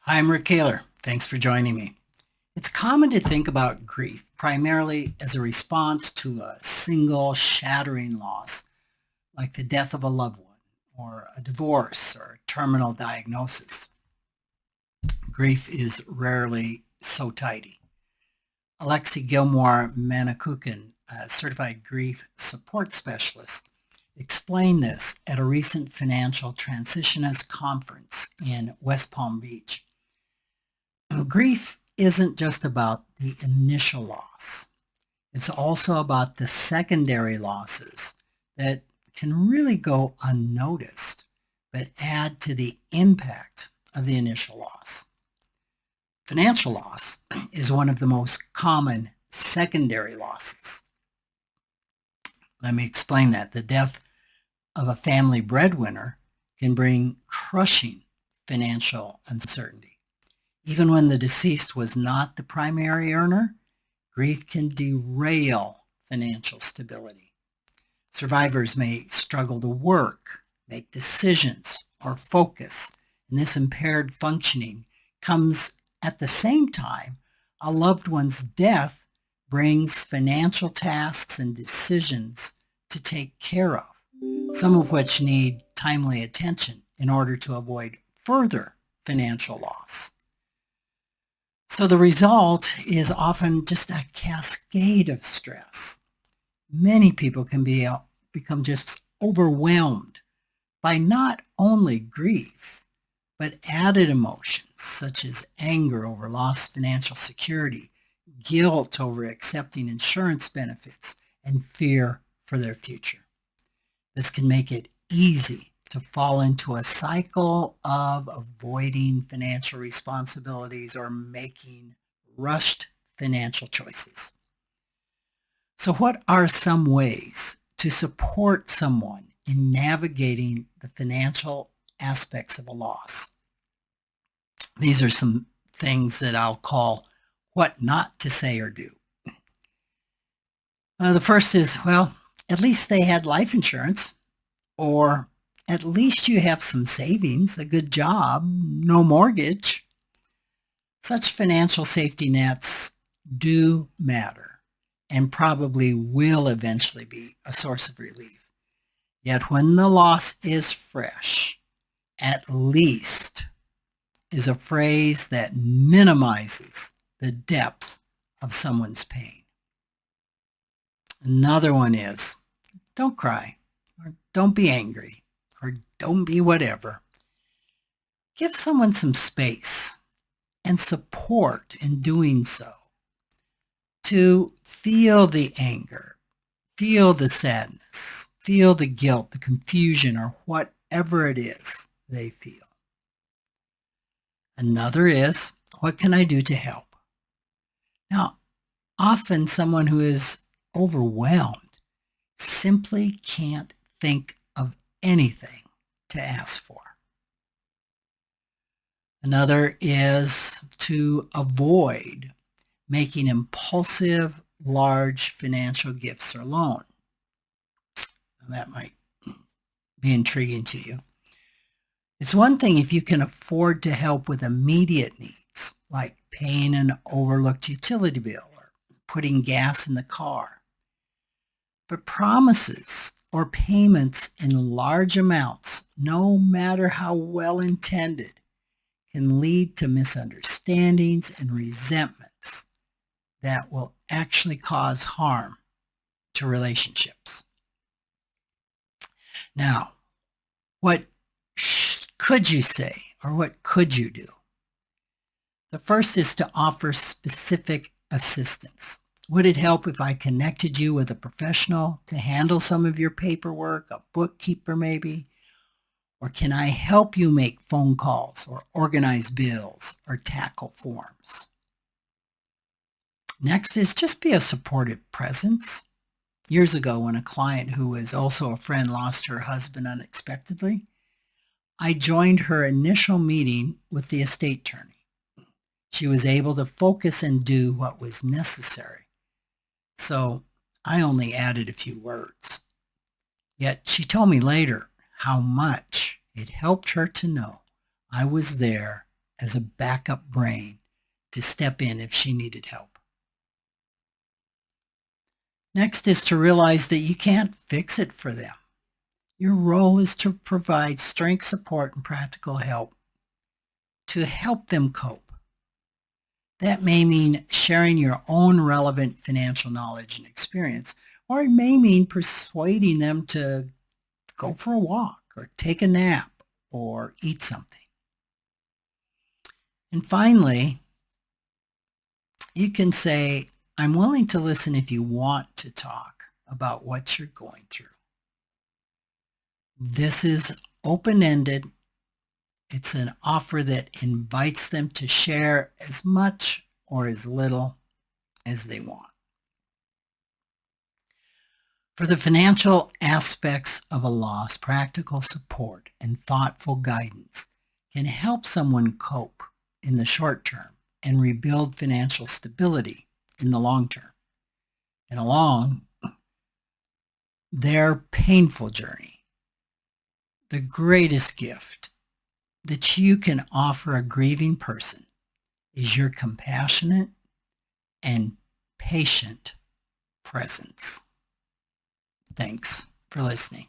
Hi, I'm Rick Kaler. Thanks for joining me. It's common to think about grief primarily as a response to a single shattering loss, like the death of a loved one, or a divorce, or a terminal diagnosis. Grief is rarely so tidy. Alexi Gilmore Manakukin, a certified grief support specialist, explained this at a recent financial transitionist conference in West Palm Beach. Grief isn't just about the initial loss. It's also about the secondary losses that can really go unnoticed, but add to the impact of the initial loss. Financial loss is one of the most common secondary losses. Let me explain that. The death of a family breadwinner can bring crushing financial uncertainty. Even when the deceased was not the primary earner, grief can derail financial stability. Survivors may struggle to work, make decisions, or focus, and this impaired functioning comes at the same time a loved one's death brings financial tasks and decisions to take care of, some of which need timely attention in order to avoid further financial loss. So the result is often just a cascade of stress. Many people can become just overwhelmed by not only grief, but added emotions such as anger over lost financial security, guilt over accepting insurance benefits, and fear for their future. This can make it easy to fall into a cycle of avoiding financial responsibilities or making rushed financial choices. So what are some ways to support someone in navigating the financial aspects of a loss? These are some things that I'll call what not to say or do. The first is, well, at least they had life insurance, or at least you have some savings, a good job, no mortgage. Such financial safety nets do matter and probably will eventually be a source of relief. Yet when the loss is fresh, at least is a phrase that minimizes the depth of someone's pain. Another one is, don't cry, or don't be angry, or don't be whatever. Give someone some space and support in doing so, to feel the anger, feel the sadness, feel the guilt, the confusion, or whatever it is they feel. Another is, what can I do to help? Now, often someone who is overwhelmed simply can't think of anything to ask for. Another is to avoid making impulsive, large financial gifts or loan. That might be intriguing to you. It's one thing if you can afford to help with immediate needs, like paying an overlooked utility bill or putting gas in the car. But promises or payments in large amounts, no matter how well intended, can lead to misunderstandings and resentments that will actually cause harm to relationships. Now, what could you say, or what could you do? The first is to offer specific assistance. Would it help if I connected you with a professional to handle some of your paperwork, a bookkeeper maybe? Or can I help you make phone calls or organize bills or tackle forms? Next is just be a supportive presence. Years ago, when a client who was also a friend lost her husband unexpectedly, I joined her initial meeting with the estate attorney. She was able to focus and do what was necessary. So I only added a few words. Yet she told me later how much it helped her to know I was there as a backup brain to step in if she needed help. Next is to realize that you can't fix it for them. Your role is to provide strength, support, and practical help to help them cope. That may mean sharing your own relevant financial knowledge and experience, or it may mean persuading them to go for a walk or take a nap or eat something. And finally, you can say, I'm willing to listen if you want to talk about what you're going through. This is open-ended. It's an offer that invites them to share as much or as little as they want. For the financial aspects of a loss, practical support and thoughtful guidance can help someone cope in the short term and rebuild financial stability in the long term. And along their painful journey, the greatest gift that you can offer a grieving person is your compassionate and patient presence. Thanks for listening.